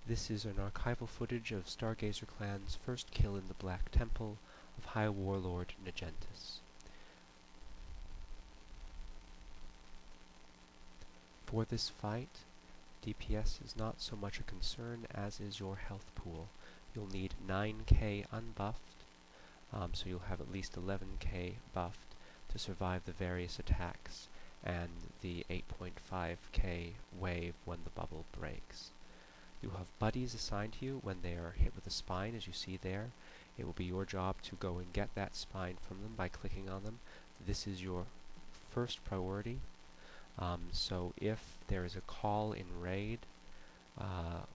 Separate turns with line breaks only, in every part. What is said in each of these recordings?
This is an archival footage of Stargazer Clan's first kill in the Black Temple of High Warlord Naj'entus. For this fight, DPS is not so much a concern as is your health pool. You'll need 9k unbuffed, so you'll have at least 11k buffed to survive the various attacks and the 8.5k wave when the bubble breaks. You'll have buddies assigned to you when they are hit with a spine, as you see there. It will be your job to go and get that spine from them by clicking on them. This is your first priority. So if there is a call in raid,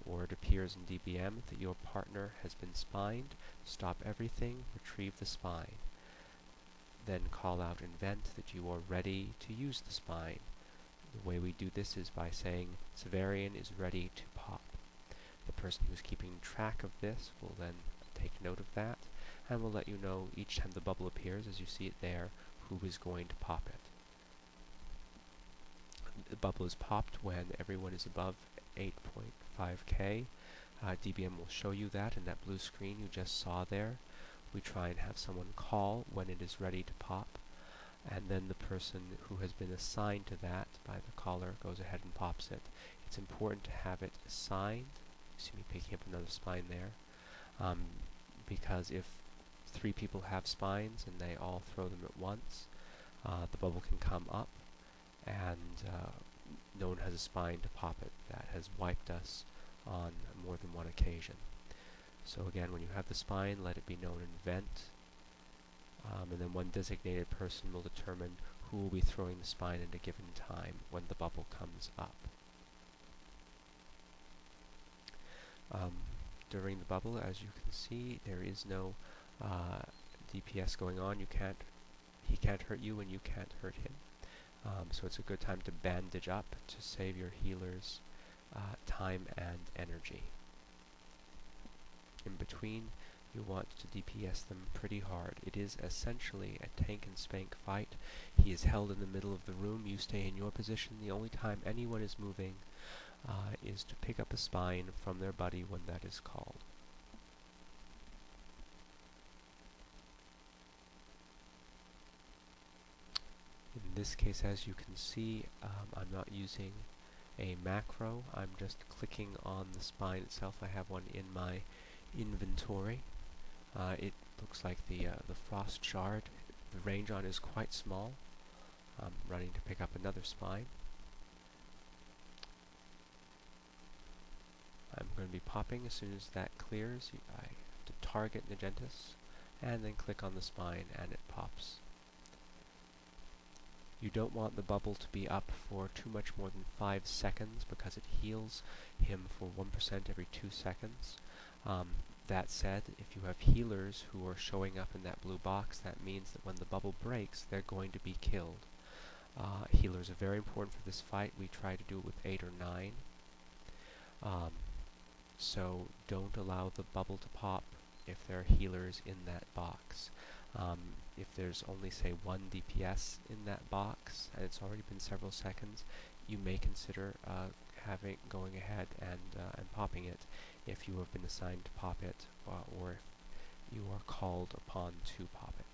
or it appears in DBM that your partner has been spined, stop everything, retrieve the spine. Then call out in vent that you are ready to use the spine. The way we do this is by saying Severian is ready to pop. The person who's keeping track of this will then take note of that, and will let you know each time the bubble appears, as you see it there, who is going to pop it. The bubble is popped when everyone is above 8.5k. DBM will show you that in that blue screen you just saw there. We try and have someone call when it is ready to pop, and then the person who has been assigned to that by the caller goes ahead and pops it. It's important to have it assigned. You see me picking up another spine there, because if 3 people have spines and they all throw them at once, the bubble can come up and no one has a spine to pop it. That has wiped us on more than one occasion. So again, when you have the spine, let it be known in vent, and then one designated person will determine who will be throwing the spine at a given time when the bubble comes up. During the bubble, as you can see, there is no DPS going on. He can't hurt you and you can't hurt him. So it's a good time to bandage up to save your healers time and energy. In between, you want to DPS them pretty hard. It is essentially a tank and spank fight. He is held in the middle of the room. You stay in your position. The only time anyone is moving is to pick up a spine from their buddy when that is called. In this case, as you can see, I'm not using a macro. I'm just clicking on the spine itself. I have one in my inventory. It looks like the frost shard. The range on is quite small. I'm running to pick up another spine. I'm going to be popping as soon as that clears. I have to target Naj'entus and then click on the spine and it pops. You don't want the bubble to be up for too much more than 5 seconds because it heals him for 1% every 2 seconds. That said, if you have healers who are showing up in that blue box, that means that when the bubble breaks, they're going to be killed. Healers are very important for this fight. We try to do it with 8 or 9. So don't allow the bubble to pop if there are healers in that box. If there's only, say, 1 DPS in that box, and it's already been several seconds, you may consider going ahead and popping it if you have been assigned to pop it, or if you are called upon to pop it.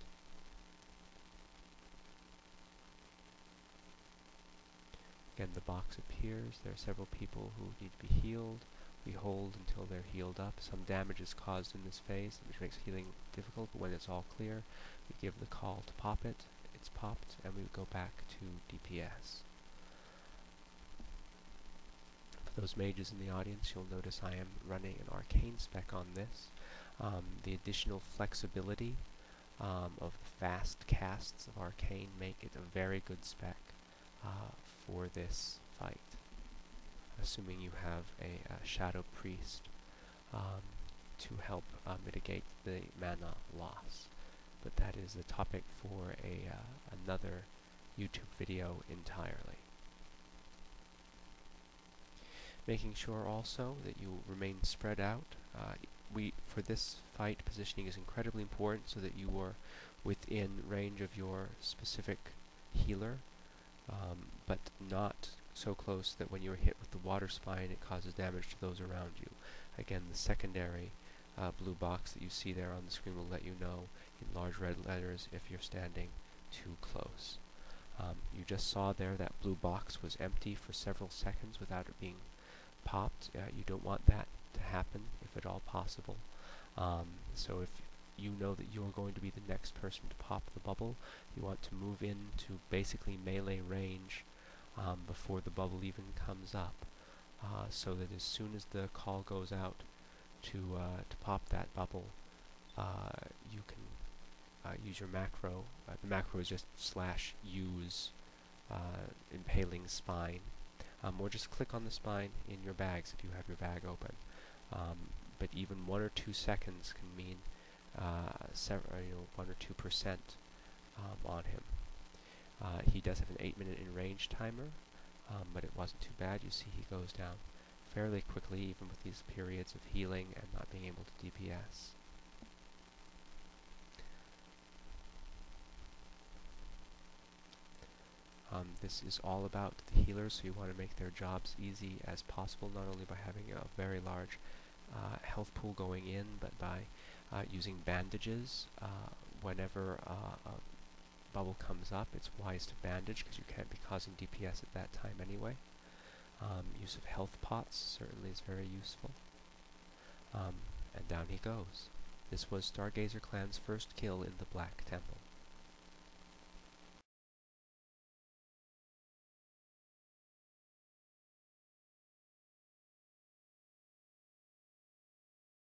Again, the box appears. There are several people who need to be healed. We hold until they're healed up. Some damage is caused in this phase, which makes healing difficult, but when it's all clear, we give the call to pop it. It's popped, and we go back to DPS. For those mages in the audience, you'll notice I am running an arcane spec on this. The additional flexibility of the fast casts of arcane make it a very good spec for this fight, assuming you have a Shadow Priest to help mitigate the mana loss. But that is the topic for another YouTube video entirely. Making sure also that you remain spread out. For this fight, positioning is incredibly important so that you are within range of your specific healer, but not so close that when you are hit with the water spine it causes damage to those around you. Again, the secondary blue box that you see there on the screen will let you know in large red letters if you're standing too close. You just saw there that blue box was empty for several seconds without it being popped. You don't want that to happen if at all possible. So if you know that you're going to be the next person to pop the bubble, you want to move into basically melee range before the bubble even comes up, so that as soon as the call goes out to pop that bubble, you can use your macro. The macro is just /use impaling spine, or just click on the spine in your bags if you have your bag open. But even 1 or 2 seconds can mean 1 or 2% on him. He does have an 8-minute in range timer, but it wasn't too bad. You see he goes down fairly quickly, even with these periods of healing and not being able to DPS. This is all about the healers, so you want to make their jobs easy as possible, not only by having a very large health pool going in, but by using bandages. Whenever a bubble comes up, it's wise to bandage because you can't be causing DPS at that time anyway. Use of health pots certainly is very useful. And down he goes. This was Stargazer Clan's first kill in the Black Temple.